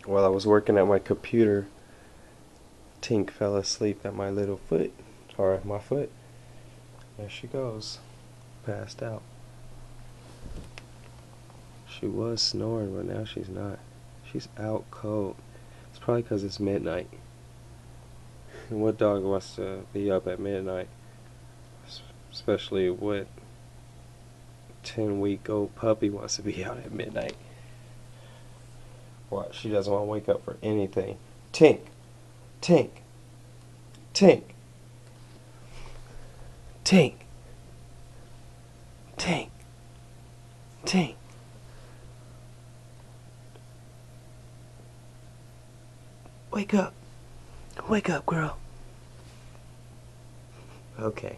While I was working at my computer, Tink fell asleep at my little foot, or at my foot. There she goes, passed out. She was snoring, but now she's not. She's out cold. It's probably because it's midnight. And what dog wants to be up at midnight? Especially what 10-week-old puppy wants to be out at midnight. What? She doesn't want to wake up for anything. Tink! Tink! Tink! Tink! Tink! Tink! Wake up! Wake up, girl! Okay.